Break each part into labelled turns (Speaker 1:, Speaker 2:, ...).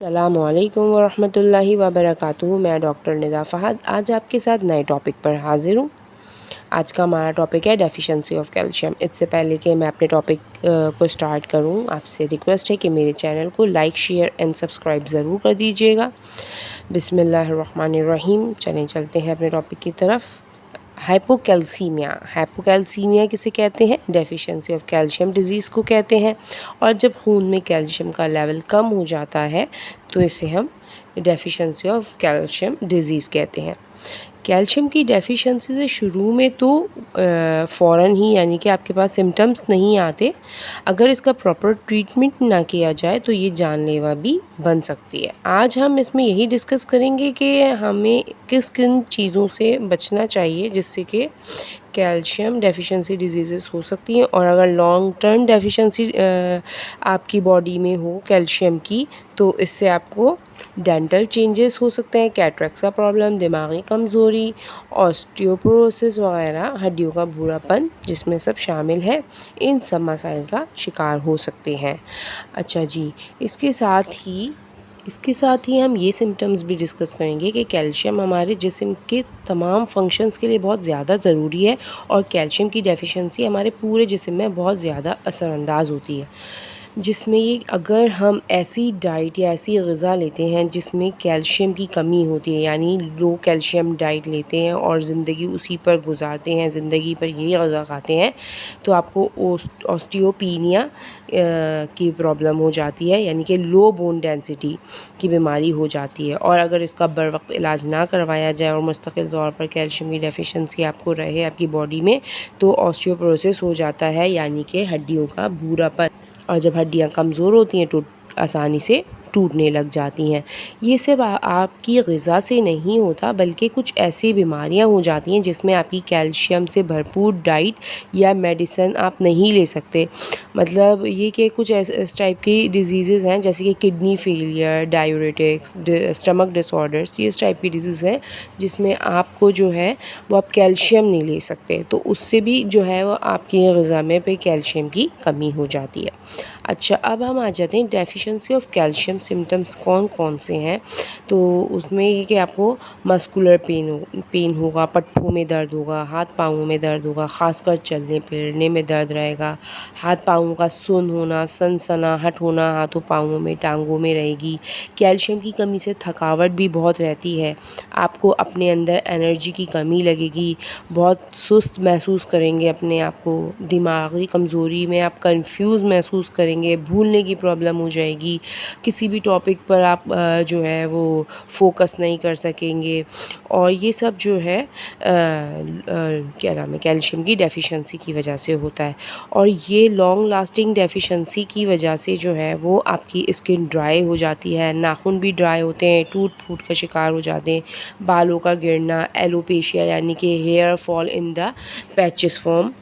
Speaker 1: अस्सलामुअलैकुम वरहमतुल्लाहि वबरकातुहू। मैं डॉक्टर निदा फ़हद आज आपके साथ नए टॉपिक पर हाज़िर हूँ। आज का हमारा टॉपिक है डेफिशिएंसी ऑफ कैल्शियम। इससे पहले कि मैं अपने टॉपिक को स्टार्ट करूँ, आपसे रिक्वेस्ट है कि मेरे चैनल को लाइक, शेयर एंड सब्सक्राइब ज़रूर कर दीजिएगा। बिस्मिल्लाहिर्रहमानिर्रहीम। चलते हैं अपने टॉपिक की तरफ। हाइपोकैल्सीमिया किसे कहते हैं? डेफिशिएंसी ऑफ कैल्शियम डिज़ीज़ को कहते हैं। और जब खून में कैल्शियम का लेवल कम हो जाता है तो इसे हम डेफिशिएंसी ऑफ कैल्शियम डिज़ीज़ कहते हैं। कैल्शियम की डेफिशिएंसी से शुरू में तो फ़ौरन ही यानी कि आपके पास सिम्टम्स नहीं आते। अगर इसका प्रॉपर ट्रीटमेंट ना किया जाए तो ये जानलेवा भी बन सकती है। आज हम इसमें यही डिस्कस करेंगे कि हमें किस किन चीज़ों से बचना चाहिए जिससे कि कैल्शियम डेफिशिएंसी डिजीज़ेस हो सकती हैं। और अगर लॉन्ग टर्म डेफिशिएंसी आपकी बॉडी में हो कैल्शियम की तो इससे आपको डेंटल चेंजेस हो सकते हैं, कैटरेक्ट का प्रॉब्लम, दिमागी कमज़ोरी, ऑस्टियोपोरोसिस वगैरह, हड्डियों का भूरापन जिसमें सब शामिल है, इन सब मसाइल का शिकार हो सकते हैं। अच्छा जी, इसके साथ ही हम ये सिम्टम्स भी डिस्कस करेंगे कि कैल्शियम हमारे जिस्म के तमाम फंक्शंस के लिए बहुत ज़्यादा ज़रूरी है और कैल्शियम की डेफिशिएंसी हमारे पूरे जिस्म में बहुत ज़्यादा असरअंदाज होती है। जिसमें ये अगर हम ऐसी डाइट या ऐसी ग़िज़ा लेते हैं जिसमें कैल्शियम की कमी होती है, यानी लो कैल्शियम डाइट लेते हैं और ज़िंदगी उसी पर गुजारते हैं, ज़िंदगी पर यही ग़िज़ा खाते हैं, तो आपको ऑस्टियोपीनिया की प्रॉब्लम हो जाती है, यानी कि लो बोन डेंसिटी की बीमारी हो जाती है। और अगर इसका बर वक्त इलाज ना करवाया जाए और मुस्तकिल तौर पर कैल्शियम की डेफिशिएंसी आपको रहे आपकी बॉडी में, तो ऑस्टियोपोरोसिस हो जाता है, यानी कि हड्डियों का भूरापन। और जब हड्डियाँ कमज़ोर होती हैं तो आसानी से टूटने लग जाती हैं। ये सिर्फ आपकी ग़िज़ा से नहीं होता बल्कि कुछ ऐसी बीमारियां हो जाती हैं जिसमें आपकी कैल्शियम से भरपूर डाइट या मेडिसिन आप नहीं ले सकते। मतलब ये कि कुछ इस टाइप की डिजीज़ेज़ हैं जैसे कि kidney failure, diabetics, stomach disorders, ये इस टाइप की डिजीज़ हैं जिसमें आपको जो है वो आप कैल्शियम नहीं ले सकते, तो उससे भी जो है वो आपकी ग़िज़ा में पे कैल्शियम की कमी हो जाती है। अच्छा, अब हम आ जाते हैं डेफिशिएंसी ऑफ कैल्शियम सिम्टम्स कौन कौन से हैं। तो उसमें ये कि आपको मस्कुलर पेन होगा, पट्टों में दर्द होगा, हाथ पाँवों में दर्द होगा, ख़ासकर चलने फिरने में दर्द रहेगा, हाथ पाँवों का सुन्न होना, सनसनाहट होना हाथों पाँवों में, टांगों में रहेगी। कैल्शियम की कमी से थकावट भी बहुत रहती है, आपको अपने अंदर एनर्जी की कमी लगेगी, बहुत सुस्त महसूस करेंगे अपने आप को, दिमागी कमज़ोरी में आप कंफ्यूज महसूस करेंगे, भूलने की प्रॉब्लम हो जाएगी, किसी भी टॉपिक पर आप जो है वो फोकस नहीं कर सकेंगे। और ये सब जो है क्या नाम है, कैल्शियम की डेफिशिएंसी की वजह से होता है। और ये लॉन्ग लास्टिंग डेफिशिएंसी की वजह से जो है वो आपकी स्किन ड्राई हो जाती है, नाखून भी ड्राई होते हैं, टूट फूट का शिकार हो जाते हैं, बालों का गिरना, एलोपेशिया यानी कि hair fall in the patches form,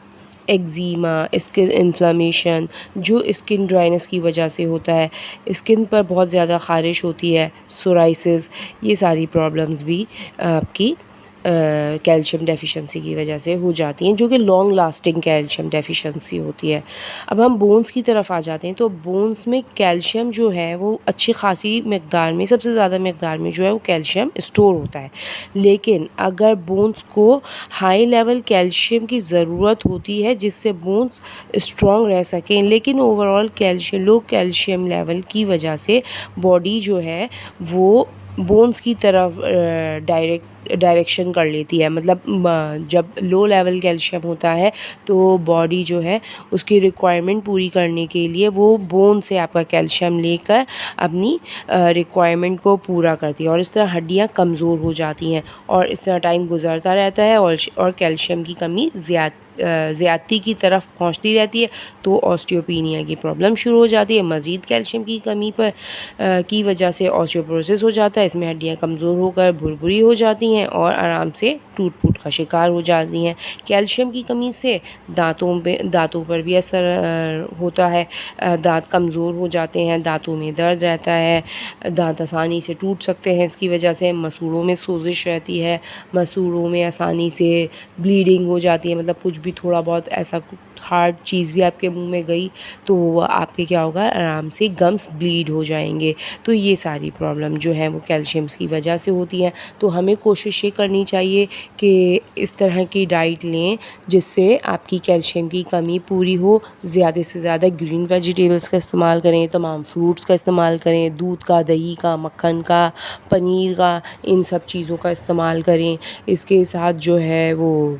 Speaker 1: eczema, skin inflammation जो स्किन ड्राइनेस की वजह से होता है, स्किन पर बहुत ज़्यादा ख़ारिश होती है, सोराइसिस, ये सारी प्रॉब्लम्स भी आपकी कैल्शियम डेफिशिएंसी की वजह से हो जाती हैं, जो कि लॉन्ग लास्टिंग कैल्शियम डेफिशिएंसी होती है। अब हम बोन्स की तरफ आ जाते हैं, तो बोन्स में कैल्शियम जो है वो अच्छी खासी मकदार में, सबसे ज़्यादा मकदार में जो है वो कैल्शियम स्टोर होता है। लेकिन अगर बोन्स को हाई लेवल कैल्शियम की ज़रूरत होती है जिससे बोन्स स्ट्रॉन्ग रह सकें, लेकिन ओवरऑल लो कैल्शियम लेवल की वजह से बॉडी जो है वो बोन्स की तरफ डायरेक्शन कर लेती है। मतलब जब लो लेवल कैल्शियम होता है तो बॉडी जो है उसकी रिक्वायरमेंट पूरी करने के लिए वो बोन से आपका कैल्शियम लेकर अपनी रिक्वायरमेंट को पूरा करती है, और इस तरह हड्डियाँ कमज़ोर हो जाती हैं और इस तरह टाइम गुजरता रहता है और कैल्शियम की कमी ज़्यादती की तरफ पहुंचती रहती है, तो ऑस्टियोपीनिया की प्रॉब्लम शुरू हो जाती है। मज़ीद कैल्शियम की कमी पर की वजह से ऑस्टियोपोरोसिस हो जाता है, इसमें हड्डियाँ कमज़ोर होकर भुरभुरी हो जाती हैं और आराम से टूट फूट का शिकार हो जाती हैं। कैल्शियम की कमी से दांतों पर भी असर होता है, दांत कमज़ोर हो जाते हैं, दांतों में दर्द रहता है, दांत आसानी से टूट सकते हैं इसकी वजह से, मसूड़ों में सोजिश रहती है, मसूड़ों में आसानी से ब्लीडिंग हो जाती है, मतलब कुछ भी थोड़ा बहुत ऐसा हार्ड चीज़ भी आपके मुंह में गई तो वो आपके क्या होगा, आराम से गम्स ब्लीड हो जाएंगे। तो ये सारी प्रॉब्लम जो है वो कैल्शियम्स की वजह से होती हैं। तो हमें कोशिश ये करनी चाहिए कि इस तरह की डाइट लें जिससे आपकी कैल्शियम की कमी पूरी हो। ज़्यादा से ज़्यादा ग्रीन वेजिटेबल्स का इस्तेमाल करें, तमाम फ्रूट्स का इस्तेमाल करें, दूध का, दही का, मक्खन का, पनीर का, इन सब चीज़ों का इस्तेमाल करें। इसके साथ जो है वो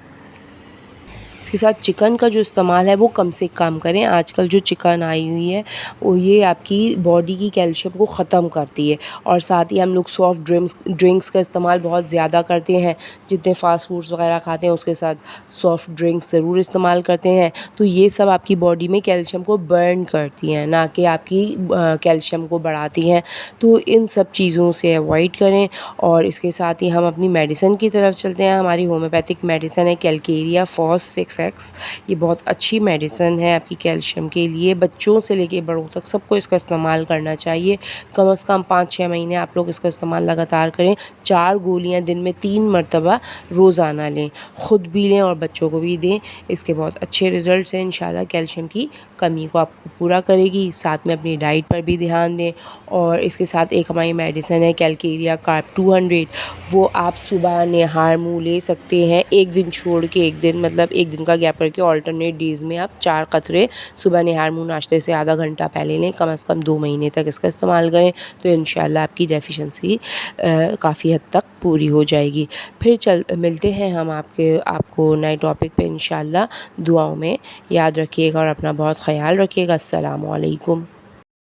Speaker 1: इसके साथ चिकन का जो इस्तेमाल है वो कम से कम करें। आजकल जो चिकन आई हुई है वो ये आपकी बॉडी की कैल्शियम को ख़त्म करती है। और साथ ही हम लोग सॉफ्ट ड्रिंक्स का इस्तेमाल बहुत ज़्यादा करते हैं। जितने फास्ट फूड्स वगैरह खाते हैं उसके साथ सॉफ्ट ड्रिंक्स ज़रूर इस्तेमाल करते हैं। तो ये सब आपकी बॉडी में कैल्शियम को बर्न करती हैं, ना कि आपकी कैल्शियम को बढ़ाती हैं। तो इन सब चीज़ों से अवॉइड करें। और इसके साथ ही हम अपनी मेडिसिन की तरफ चलते हैं। हमारी होम्योपैथिक मेडिसिन है कैलकेरिया फॉस 6X। ये बहुत अच्छी मेडिसिन है आपकी कैल्शियम के लिए। बच्चों से लेके बड़ों तक सबको इसका इस्तेमाल करना चाहिए। कम से कम 5-6 महीने आप लोग इसका इस्तेमाल लगातार करें। 4 गोलियां दिन में 3 मरतबा रोज़ाना लें, ख़ुद भी लें और बच्चों को भी दें। इसके बहुत अच्छे रिज़ल्ट्स हैं। इंशाल्लाह कैल्शियम की कमी को आपको पूरा करेगी। साथ में अपनी डाइट पर भी ध्यान दें। और इसके साथ एक हमारी मेडिसिन है कैलकेरिया कार्ब 200। वो आप सुबह निहार मुँह ले सकते हैं। एक दिन छोड़ के एक दिन, मतलब एक दिन का गैप करके अल्टरनेट डेज़ में आप 4 कतरे सुबह निहार मुँह नाश्ते से आधा घंटा पहले लें। कम से कम 2 महीने तक इसका इस्तेमाल करें तो इंशाल्लाह आपकी डेफिशिएंसी काफ़ी हद तक पूरी हो जाएगी। फिर मिलते हैं हम आपको नए टॉपिक पे इंशाल्लाह। दुआओं में याद रखिएगा और अपना बहुत ख़याल रखिएगा। अस्सलामु अलैकुम।